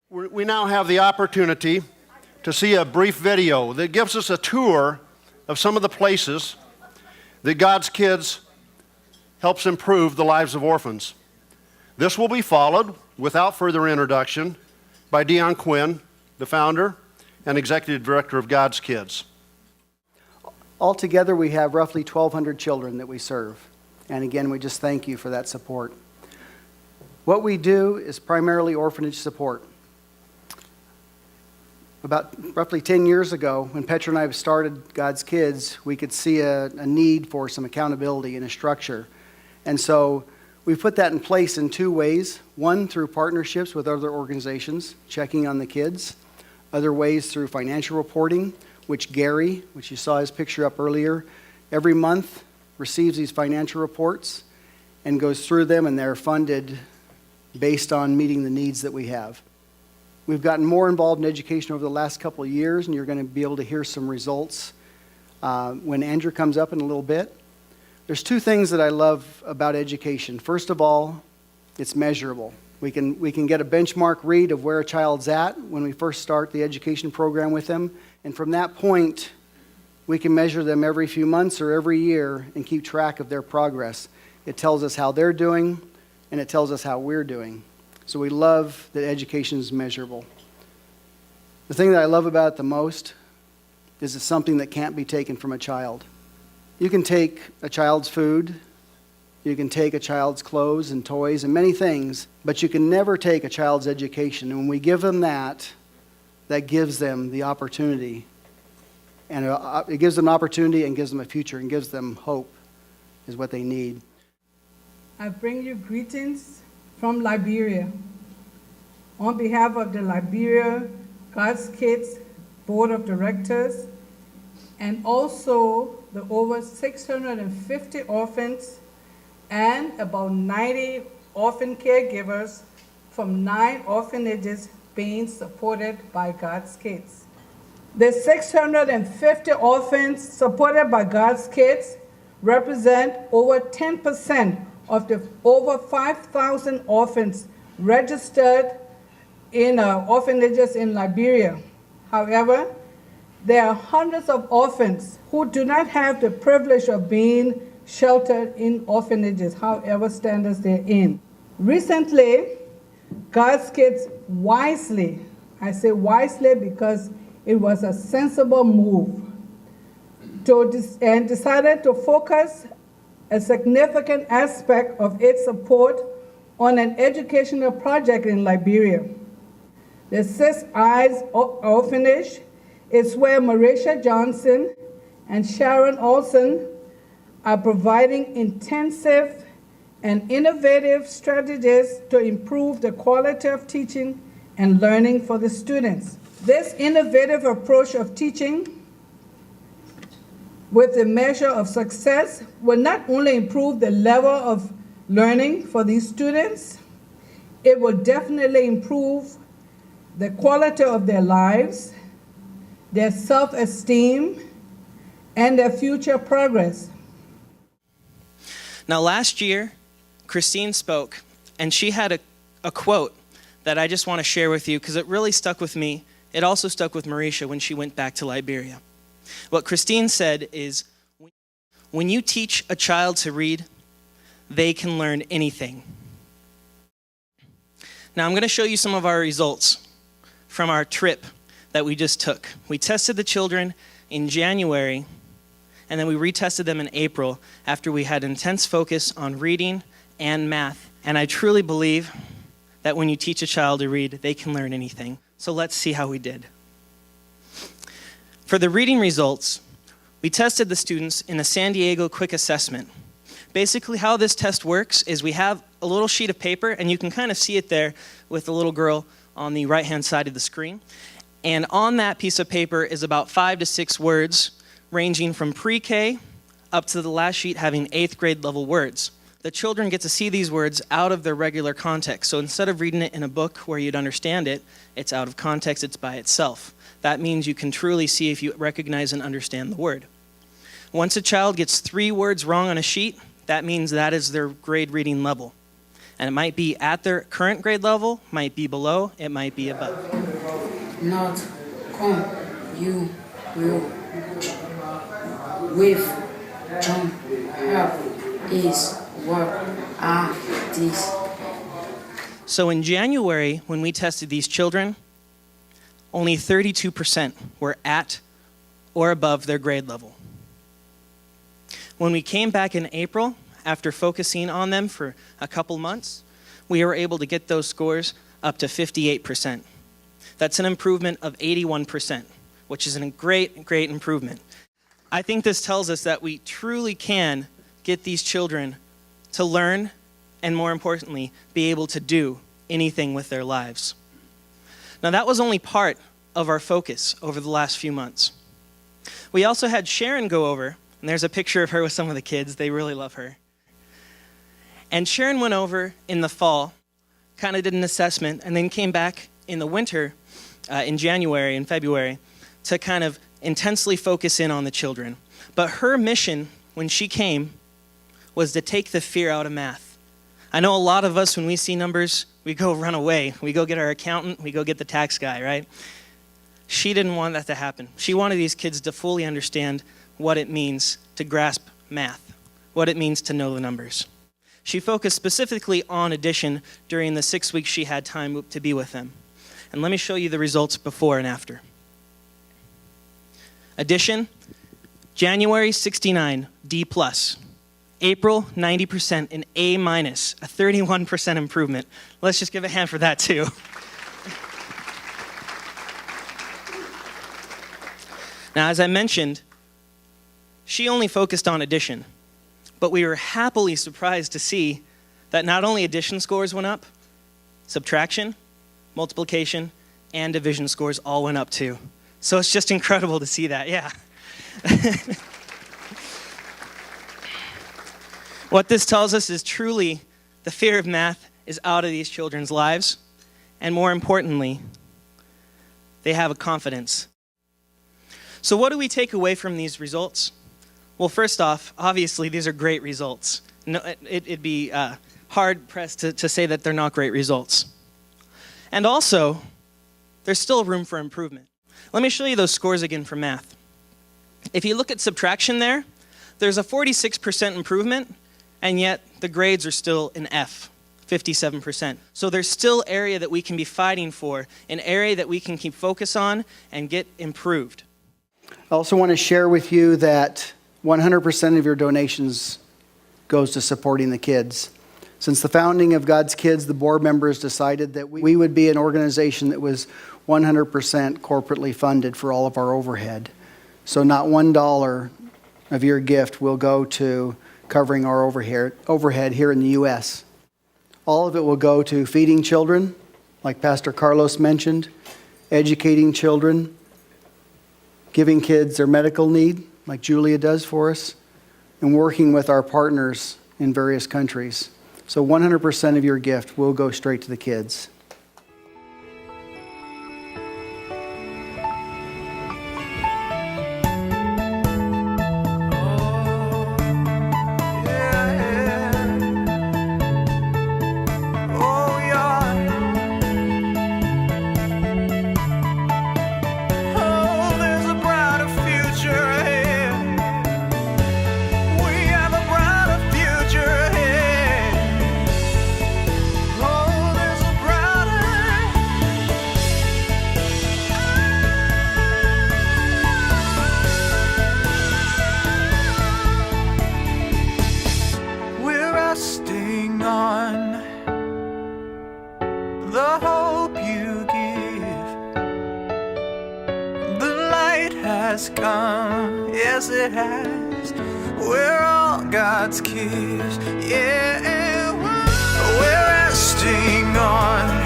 We now have the opportunity to see a brief video that gives us a tour of some of the places that God's Kids helps improve the lives of orphans. This will be followed, without further introduction, by Dion Quinn, the founder and executive director of God's Kids. Altogether, we have roughly 1,200 children that we serve. And again, we just thank you for that support. What we do is primarily orphanage support. About roughly 10 years ago, when Petra and I started God's Kids, we could see a need for some accountability and a structure. And so we put that in place in two ways. One, through partnerships with other organizations, checking on the kids. Other ways through financial reporting, which Gary, which you saw his picture up earlier, every month receives these financial reports and goes through them, and they're funded based on meeting the needs that we have. We've gotten more involved in education over the last couple of years, and you're going to be able to hear some results when Andrew comes up in a little bit. There's two things that I love about education. First of all, it's measurable. We can get a benchmark read of where a child's at when we first start the education program with them, and from that point, we can measure them every few months or every year and keep track of their progress. It tells us how they're doing, and it tells us how we're doing. So we love that education is measurable. The thing that I love about it the most is it's something that can't be taken from a child. You can take a child's food, you can take a child's clothes and toys and many things, but you can never take a child's education. And when we give them that gives them the opportunity. And it gives them an opportunity and gives them a future and gives them hope is what they need. I bring you greetings from Liberia. On behalf of the Liberia God's Kids Board of Directors and also the over 650 orphans and about 90 orphan caregivers from 9 orphanages being supported by God's Kids. The 650 orphans supported by God's Kids represent over 10% of the over 5,000 orphans registered in orphanages in Liberia. However, there are hundreds of orphans who do not have the privilege of being sheltered in orphanages, however standards they're in. Recently, God's Kids wisely, I say wisely because it was a sensible move, and decided to focus a significant aspect of its support on an educational project in Liberia. The Six Eyes Orphanage is where Marisha Johnson and Sharon Olson are providing intensive and innovative strategies to improve the quality of teaching and learning for the students. This innovative approach of teaching with a measure of success will not only improve the level of learning for these students, it will definitely improve the quality of their lives, their self-esteem, and their future progress. Now last year, Christine spoke, and she had a quote that I just want to share with you because it really stuck with me. It also stuck with Marisha when she went back to Liberia. What Christine said is, when you teach a child to read, they can learn anything. Now I'm going to show you some of our results from our trip that we just took. We tested the children in January, and then we retested them in April after we had intense focus on reading and math. And I truly believe that when you teach a child to read, they can learn anything. So let's see how we did. For the reading results, we tested the students in a San Diego quick assessment. Basically how this test works is we have a little sheet of paper, and you can kind of see it there with the little girl on the right-hand side of the screen. And on that piece of paper is about 5 to 6 words, ranging from pre-K up to the last sheet having 8th grade level words. The children get to see these words out of their regular context. So instead of reading it in a book where you'd understand it, it's out of context, it's by itself. That means you can truly see if you recognize and understand the word. Once a child gets 3 words wrong on a sheet, that means that is their grade reading level. And it might be at their current grade level, might be below, it might be above. Not come, you will with John help is what are these. So in January, when we tested these children, only 32% were at or above their grade level. When we came back in April, after focusing on them for a couple months, we were able to get those scores up to 58%. That's an improvement of 81%, which is a great, great improvement. I think this tells us that we truly can get these children to learn and, more importantly, be able to do anything with their lives. Now, that was only part of our focus over the last few months. We also had Sharon go over, and there's a picture of her with some of the kids. They really love her. And Sharon went over in the fall, kind of did an assessment, and then came back in the winter, in January and February, to kind of intensely focus in on the children. But her mission, when she came, was to take the fear out of math. I know a lot of us, when we see numbers, we go run away. We go get our accountant, we go get the tax guy, right? She didn't want that to happen. She wanted these kids to fully understand what it means to grasp math, what it means to know the numbers. She focused specifically on addition during the 6 weeks she had time to be with them. And let me show you the results before and after. Addition, January 69, D+. April 90%, an A-, a 31% improvement. Let's just give a hand for that too. Now, as I mentioned, she only focused on addition, but we were happily surprised to see that not only addition scores went up, subtraction, multiplication, and division scores all went up too. So it's just incredible to see that, yeah. What this tells us is truly the fear of math is out of these children's lives, and more importantly, they have a confidence. So what do we take away from these results? Well, first off, obviously, these are great results. No, it'd be hard-pressed to say that they're not great results. And also, there's still room for improvement. Let me show you those scores again for math. If you look at subtraction there, there's a 46% improvement, and yet the grades are still an F, 57%. So there's still area that we can be fighting for, an area that we can keep focus on and get improved. I also want to share with you that 100% of your donations goes to supporting the kids. Since the founding of God's Kids, the board members decided that we would be an organization that was 100% corporately funded for all of our overhead. So not $1 of your gift will go to covering our overhead here in the U.S. All of it will go to feeding children, like Pastor Carlos mentioned, educating children, giving kids their medical need, like Julia does for us, and working with our partners in various countries. So 100% of your gift will go straight to the kids. The hope you give, the light has come, yes it has. We're all God's kids, yeah. We're resting on